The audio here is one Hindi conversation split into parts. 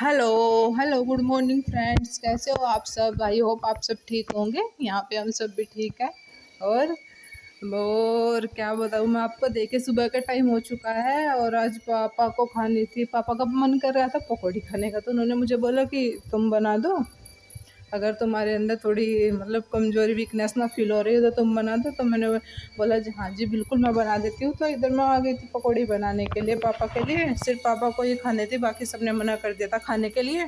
Hello hello good morning friends, कैसे हो आप सब। आई होप आप सब ठीक होंगे। यहाँ पे हम सब भी ठीक है। और और क्या बताऊँ मैं आपको, देखे सुबह का टाइम हो चुका है और आज पापा को खानी थी। पापा का मन कर रहा था पकौड़ी खाने का, तो उन्होंने मुझे बोला कि तुम बना दो। अगर तुम्हारे अंदर थोड़ी मतलब कमजोरी वीकनेस ना फील हो रही है तो तुम बना दो। तो मैंने बोला जी हाँ जी बिल्कुल मैं बना देती हूँ। तो इधर मैं आ गई थी पकौड़ी बनाने के लिए पापा के लिए। सिर्फ पापा को ही खाने थे, बाकी सबने मना कर दिया था खाने के लिए।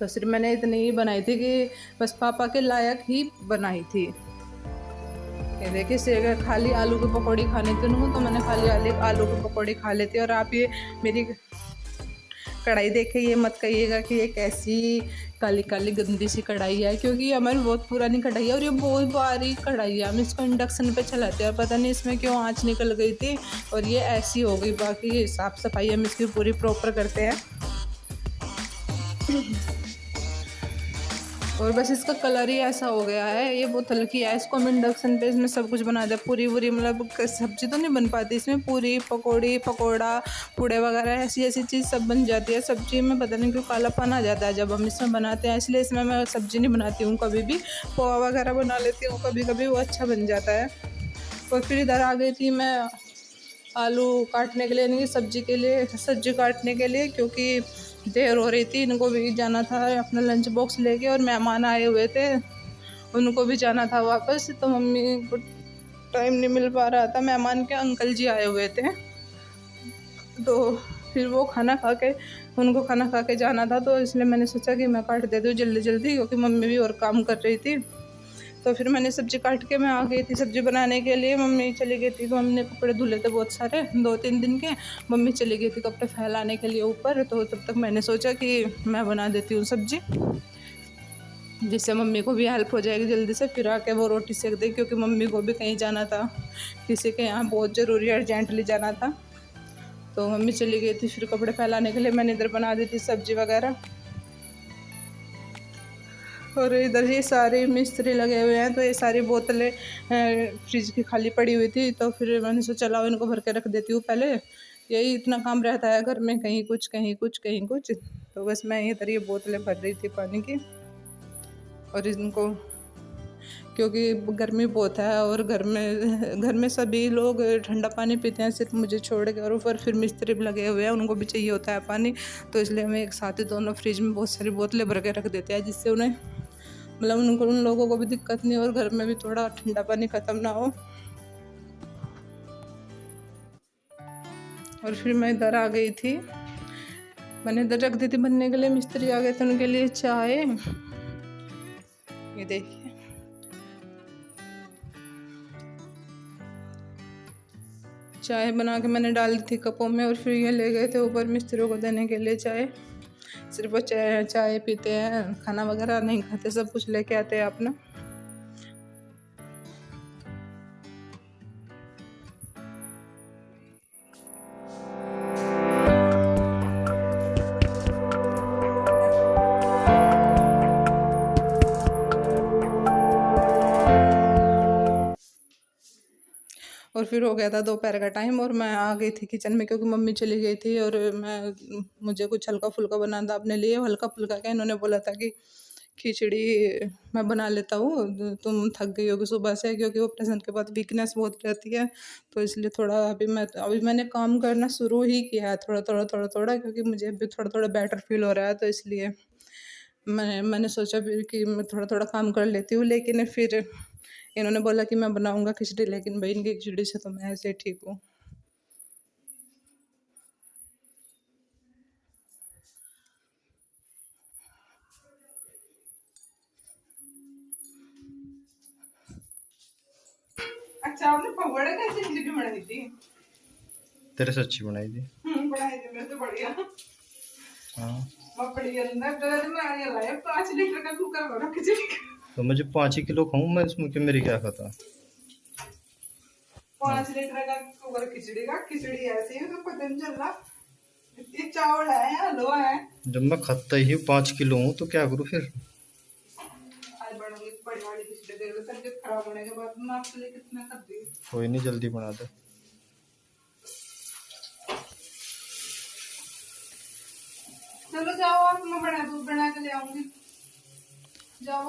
तो सिर्फ मैंने इतनी ही बनाई थी कि बस पापा के लायक ही बनाई थी। ये देखिए सिर्फ खाली आलू की पकौड़ी खानी थी उनको, तो मैंने खाली आलू की पकौड़ी खा लेती। और आप ये मेरी कढ़ाई देखे ये मत कहिएगा कि ये कैसी काली काली गंदी सी कढ़ाई है, क्योंकि ये हमारी बहुत पुरानी कढ़ाई है और ये बहुत बारीक कढ़ाई है। हम इसको इंडक्शन पे चलाते हैं और पता नहीं इसमें क्यों आँच निकल गई थी और ये ऐसी हो गई। बाकी साफ़ सफाई हम इसकी पूरी प्रॉपर करते हैं। और बस इसका कलर ही ऐसा हो गया है, ये बहुत हल्की है। इसको हम इंडक्शन पे इसमें सब कुछ बना दिया, पूरी पूरी मतलब सब्जी तो नहीं बन पाती इसमें, पूरी पकौड़ी पकौड़ा पूड़े वगैरह ऐसी ऐसी चीज़ सब बन जाती है। सब्जी में पता नहीं क्यों कालापन आ जाता है जब हम इसमें बनाते हैं, इसलिए इसमें मैं सब्जी नहीं बनाती हूँ कभी भी। पोहा वगैरह बना लेती हूँ कभी कभी, वो अच्छा बन जाता है। और फिर इधर आ गई थी मैं आलू काटने के लिए, इनकी सब्जी के लिए, सब्जी काटने के लिए, क्योंकि देर हो रही थी। इनको भी जाना था अपना लंच बॉक्स लेके और मेहमान आए हुए थे, उनको भी जाना था वापस। तो मम्मी को टाइम नहीं मिल पा रहा था, मेहमान के अंकल जी आए हुए थे। तो फिर वो खाना खा के, उनको खाना खा के जाना था, तो इसलिए मैंने सोचा कि मैं काट देती हूँ जल्दी जल्दी, क्योंकि मम्मी भी और काम कर रही थी। तो फिर मैंने सब्जी काट के मैं आ गई थी सब्जी बनाने के लिए। मम्मी चली गई थी, तो मम्मी ने कपड़े धुले थे बहुत सारे 2-3 दिन के। मम्मी चली गई थी कपड़े फैलाने के लिए ऊपर, तो तब तक मैंने सोचा कि मैं बना देती हूँ सब्जी, जिससे मम्मी को भी हेल्प हो जाएगी जल्दी से। फिर आके वो रोटी सेक दे, क्योंकि मम्मी को भी कहीं जाना था, किसी के यहाँ बहुत ज़रूरी अर्जेंटली जाना था। तो मम्मी चली गई थी फिर कपड़े फैलाने के लिए, मैंने इधर बना दी थी सब्जी वगैरह। और इधर ये सारे मिस्त्री लगे हुए हैं, तो ये सारी बोतलें फ्रिज की खाली पड़ी हुई थी, तो फिर मैंने सोचा लाओ इनको भर के रख देती हूँ पहले। यही इतना काम रहता है घर में, कहीं कुछ कहीं कुछ कहीं कुछ। तो बस मैं इधर ये बोतलें भर रही थी पानी की। और इनको क्योंकि गर्मी बहुत है और घर में सभी लोग ठंडा पानी पीते हैं सिर्फ मुझे छोड़ के, और ऊपर फिर मिस्त्री भी लगे हुए हैं, उनको भी चाहिए होता है पानी। तो इसलिए हम एक साथ ही दोनों फ्रिज में बहुत सारी बोतलें भर के रख देते हैं, जिससे उन्हें मतलब उन लोगों को भी दिक्कत नहीं और घर में भी थोड़ा ठंडा पानी ख़त्म ना हो। और फिर मैं इधर आ गई थी, मैंने इधर रख दी थी बनने के लिए। मिस्त्री आ गए थे, उनके लिए चाय, ये देखिए चाय बना के मैंने डाल दी थी कपों में। और फिर ये ले गए थे ऊपर मिस्त्रियों को देने के लिए चाय। सिर्फ वो चाय चाय पीते हैं, खाना वगैरह नहीं खाते, सब कुछ लेके आते हैं अपना। और फिर हो गया था दोपहर का टाइम और मैं आ गई थी किचन में, क्योंकि मम्मी चली गई थी। और मुझे कुछ हल्का फुल्का बनाना था अपने लिए। हल्का फुल्का क्या, इन्होंने बोला था कि खिचड़ी मैं बना लेता हूँ, तुम थक गई होगी सुबह से, क्योंकि ऑपरेशन के बाद वीकनेस बहुत रहती है। तो इसलिए थोड़ा अभी मैंने काम करना शुरू ही किया है, थोड़ा थोड़ा थोड़ा थोड़ा, क्योंकि मुझे अभी थोड़ा थोड़ा बेटर फील हो रहा है। तो इसलिए मैंने सोचा फिर कि मैं थोड़ा थोड़ा काम कर लेती हूँ। लेकिन फिर इन्होंने बोला कि मैं बनाऊंगा खिचड़ी, लेकिन भाई इनकी खिचड़ी से तो मैं ऐसे ठीक हूँ। अच्छा आपने पकौड़े कैसे खिचड़ी बनाई थी? तेरे से अच्छी बनाई थी। बनाई थी मैं तो बढ़िया। हाँ, मकड़ी अंदर तो मैं ये लाया 5 लीटर का कुकर भरा खिचड़ी का। तो मुझे 5 ही किलो खाऊं मैं, इसमें क्यों मेरी क्या खाता। 5 लीटर का कुकर खिचड़ी का, खिचड़ी ऐसी है तो पता नहीं चल रहा इतनी चावल है हलवा है। जब मैं खाता ही 5 किलो हूँ तो क्या करूँ फिर। आज बड़ी बड़ी वाली खिचड़ी दे दो, तबीयत खराब होने के बाद मैं आपके लिए कितना कर दी। कोई नहीं, जल्दी बना दे। चलो जाओ आप, मैं बना के ले आऊंगी।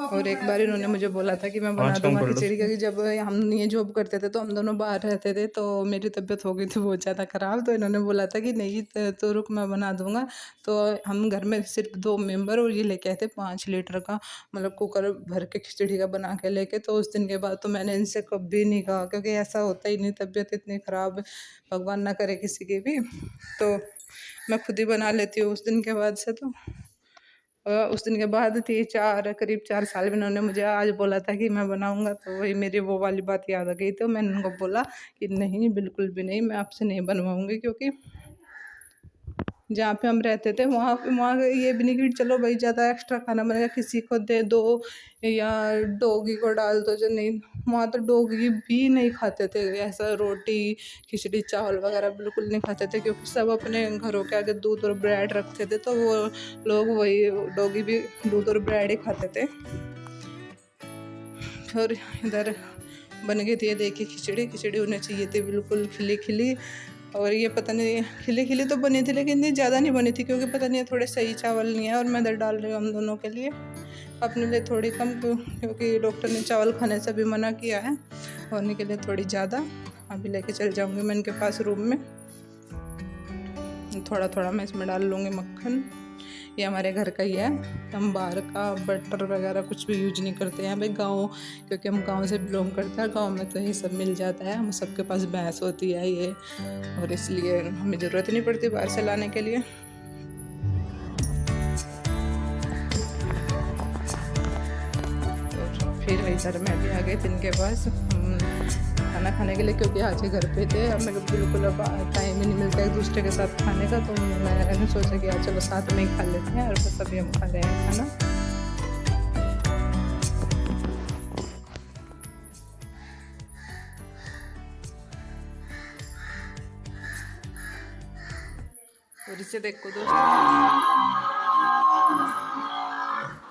और एक बार इन्होंने मुझे बोला था कि मैं बना 5 कम दूंगा कर लो खिचड़ी, उसको। क्योंकि जब हम ये जॉब करते थे तो हम दोनों बाहर रहते थे, तो मेरी तबीयत हो गई थी बहुत ज़्यादा ख़राब। तो इन्होंने बोला था कि नहीं तो रुक मैं बना दूंगा। तो हम घर में सिर्फ 2 मेंबर, और ये लेके आए थे 5 लीटर का मतलब कुकर भर के खिचड़ी का बना के लेके। तो उस दिन के बाद तो मैंने इनसे कभी नहीं कहा, क्योंकि ऐसा होता ही नहीं, तबीयत इतनी ख़राब भगवान ना करे किसी की भी। तो मैं खुद ही बना लेती हूँ उस दिन के बाद से। तो उस दिन के बाद करीब 4 साल में इन्होंने मुझे आज बोला था कि मैं बनाऊंगा। तो वही मेरी वो वाली बात याद आ गई। तो मैंने उनको बोला कि नहीं, बिल्कुल भी नहीं, मैं आपसे नहीं बनवाऊंगी, क्योंकि जहाँ पे हम रहते थे वहाँ पे वहाँ ये भी नहीं कि चलो भाई ज़्यादा एक्स्ट्रा खाना बनेगा किसी को दे दो या डॉगी को डाल दो, जो नहीं, वहाँ तो डॉगी भी नहीं खाते थे ऐसा रोटी खिचड़ी चावल वगैरह बिल्कुल नहीं खाते थे, क्योंकि सब अपने घरों के आगे दूध और ब्रेड रखते थे। तो वो लोग वही डॉगी भी दूध और ब्रेड ही खाते थे। और इधर बन गई थी ये देखिए खिचड़ी। खिचड़ी होनी चाहिए थी बिल्कुल खिली खिली, और ये पता नहीं खिली खिली तो बनी थी लेकिन इतनी ज़्यादा नहीं बनी थी, क्योंकि पता नहीं थोड़े सही चावल नहीं है। और मैं इधर डाल रही हूँ हम दोनों के लिए, अपने लिए थोड़ी कम, क्योंकि डॉक्टर ने चावल खाने से भी मना किया है, होने के लिए थोड़ी ज़्यादा। अभी लेके चल जाऊँगी मैं इनके पास रूम में। थोड़ा थोड़ा मैं इसमें डाल लूँगी मक्खन। ये हमारे घर का ही है, हम बाहर का बटर वगैरह कुछ भी यूज नहीं करते हैं भाई। गाँव, क्योंकि हम गांव से बिलोंग करते हैं, गांव में तो ये सब मिल जाता है, हम सबके पास भैंस होती है ये, और इसलिए हमें ज़रूरत नहीं पड़ती बाहर से लाने के लिए। और फिर इधर मैं भी आ गई थी इनके पास खाना खाने के लिए, क्योंकि आज घर पे थे। अब मेरे को बिल्कुल अब टाइम ही नहीं मिलता एक दूसरे के साथ खाने का। तो मैंने सोचा कि आज चलो साथ में ही खा लेते हैं, और बस अभी हम खा रहे हैं खाना। और इसे देखो दोस्तों,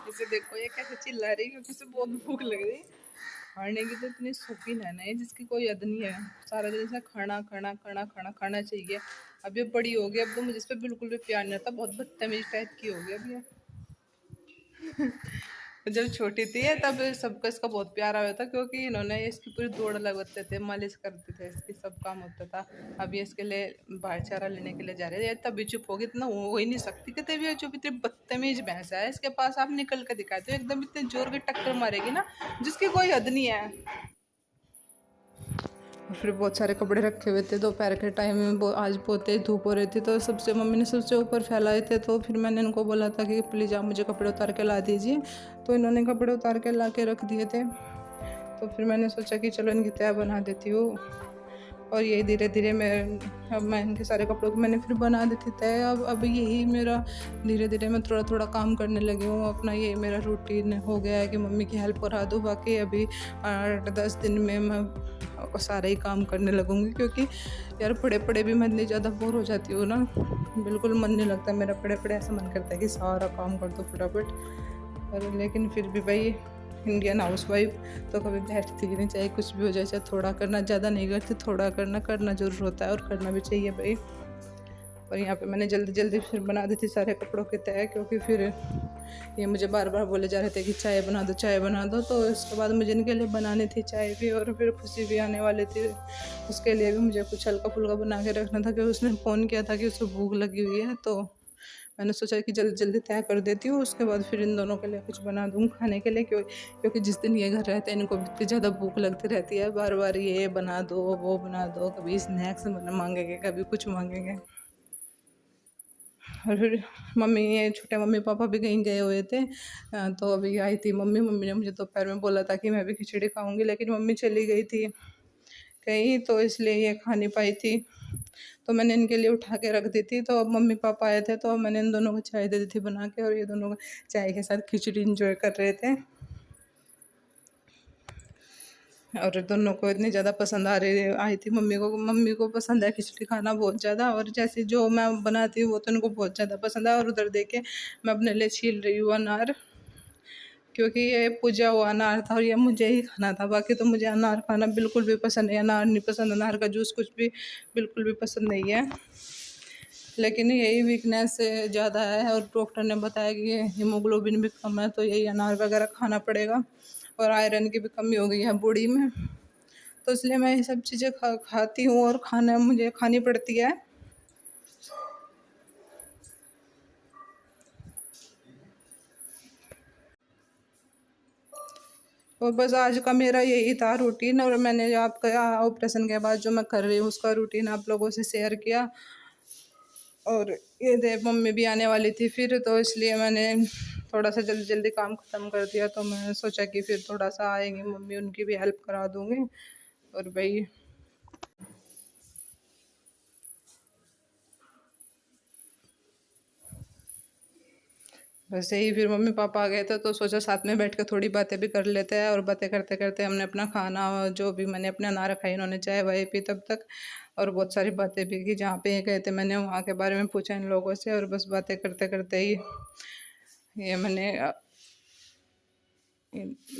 इसे देखो ये कैसे चिल्ला रही है, क्योंकि इसे बहुत भूख लग रही है। खाने की तो इतनी शौकीन है ना ये, जिसकी कोई हद नहीं है। सारा दिन से खाना खाना खाना खाना खाना चाहिए। अब ये बड़ी हो गई, अब तो मुझे इस पर बिल्कुल भी प्यार नहीं आता, बहुत बदतमीज टाइप की हो गई अब ये। जब छोटी थी तब सबका इसका बहुत प्यार आया था, क्योंकि इन्होंने इसकी पूरी दौड़ लगवाते थे, मालिश करते थे, इसकी सब काम होता था। अब ये इसके लिए बाहर चारा लेने के लिए जा रहे थे, तभी चुप होगी, इतना हो ही नहीं सकती कि तभी चुप। इतनी बदतमीज भैंस है इसके पास, आप निकल के दिखाते हो एकदम इतने जोर की टक्कर मारेगी ना, जिसकी कोई हद नहीं है। और फिर बहुत सारे कपड़े रखे हुए थे दोपहर के टाइम में, आज बहुत तेज धूप हो रही थी, तो सबसे मम्मी ने सबसे ऊपर फैलाए थे। तो फिर मैंने इनको बोला था कि प्लीज़ आप मुझे कपड़े उतार के ला दीजिए, तो इन्होंने कपड़े उतार के ला के रख दिए थे। तो फिर मैंने सोचा कि चलो इनकी तय बना देती हूँ, और ये धीरे धीरे अब मैं इनके सारे कपड़ों को मैंने फिर बना दी थी तय। अब यही मेरा धीरे धीरे मैं थोड़ा थोड़ा काम करने लगी हूँ अपना। ये मेरा रूटीन हो गया है कि मम्मी की हेल्प करा दूँ, बाकी अभी 8-10 दिन में मैं सारा ही काम करने लगूँगी, क्योंकि यार पड़े पड़े भी मैं इतनी ज़्यादा बोर हो जाती हूँ ना, बिल्कुल मन नहीं लगता मेरा पड़े पड़े। ऐसा मन करता है कि सारा काम कर दो फटाफट। और लेकिन फिर भी भाई इंडियन हाउसवाइफ तो कभी बैठती ही नहीं, चाहे कुछ भी हो जाए, चाहे थोड़ा करना, ज़्यादा नहीं करती, थोड़ा करना ज़रूर होता है, और करना भी चाहिए भाई। और यहाँ पे मैंने जल्दी जल्दी फिर बना दी थी सारे कपड़ों के तय, क्योंकि फिर ये मुझे बार बार बोले जा रहे थे कि चाय बना दो चाय बना दो। तो इसके बाद मुझे इनके लिए बनानी थी चाय भी, और फिर खुशी भी आने वाली थी, उसके लिए भी मुझे कुछ हल्का फुल्का बना के रखना था, क्योंकि उसने फ़ोन किया था कि उसको भूख लगी हुई है। तो मैंने सोचा कि जल्दी जल्दी तय कर देती हूँ, उसके बाद फिर इन दोनों के लिए कुछ बना दूँ खाने के लिए, क्योंकि जिस दिन ये घर रहते हैं इनको इतनी ज़्यादा भूख लगती रहती है, बार बार ये बना दो वो बना दो, कभी स्नैक्स मांगेंगे कभी कुछ मांगेंगे। और फिर मम्मी, ये छोटे मम्मी पापा भी कहीं गए हुए थे, तो अभी आई थी मम्मी। मम्मी ने मुझे दोपहर में बोला था कि मैं भी खिचड़ी खाऊंगी, लेकिन मम्मी चली गई थी कहीं, तो इसलिए ये खा नहीं पाई थी। तो मैंने इनके लिए उठा के रख दी थी। तो अब मम्मी पापा आए थे, तो मैंने इन दोनों को चाय दे दी थी बना के, और ये दोनों चाय के साथ खिचड़ी इंजॉय कर रहे थे। और दोनों को इतनी ज़्यादा पसंद आई थी। मम्मी को पसंद है खिचड़ी खाना बहुत ज़्यादा, और जैसे जो मैं बनाती हूँ वो तो उनको बहुत ज़्यादा पसंद है। और उधर देखे मैं अपने लिए छील रही हूँ अनार, क्योंकि ये पूजा हुआ अनार था और ये मुझे ही खाना था। बाकी तो मुझे अनार खाना बिल्कुल भी पसंद नहीं, अनार नहीं पसंद, अनार का जूस कुछ भी बिल्कुल भी पसंद नहीं है। लेकिन यही वीकनेस ज़्यादा है, और डॉक्टर ने बताया कि ये हीमोग्लोबिन भी कम है, तो यही अनार वगैरह खाना पड़ेगा, और आयरन की भी कमी हो गई है बॉडी में। तो इसलिए मैं ये सब चीज़ें खाती हूँ, और खाना मुझे खानी पड़ती है। और बस आज का मेरा यही था रूटीन, और मैंने आपका ऑपरेशन के बाद जो मैं कर रही हूँ उसका रूटीन आप लोगों से शेयर किया। और ये मम्मी भी आने वाली थी फिर, तो इसलिए मैंने थोड़ा सा जल्दी जल्दी काम ख़त्म कर दिया। तो मैं सोचा कि फिर थोड़ा सा आएंगी मम्मी, उनकी भी हेल्प करा दूँगी। और भाई बस यही, फिर मम्मी पापा आ गए थे तो सोचा साथ में बैठ के थोड़ी बातें भी कर लेते हैं। और बातें करते करते हमने अपना खाना, जो भी मैंने अपने अनार खाई, इन्होंने चाय वाय पी तब तक। और बहुत सारी बातें भी की, जहाँ पे ये गए थे मैंने वहाँ के बारे में पूछा इन लोगों से। और बस बातें करते करते ही ये मैंने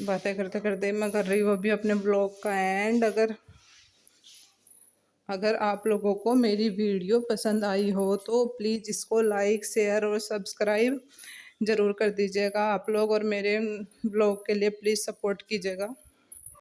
बातें करते करते मैं कर रही हूँ अभी अपने ब्लॉग का एंड। अगर अगर आप लोगों को मेरी वीडियो पसंद आई हो तो प्लीज़ इसको लाइक शेयर और सब्सक्राइब ज़रूर कर दीजिएगा आप लोग, और मेरे ब्लॉग के लिए प्लीज़ सपोर्ट कीजिएगा।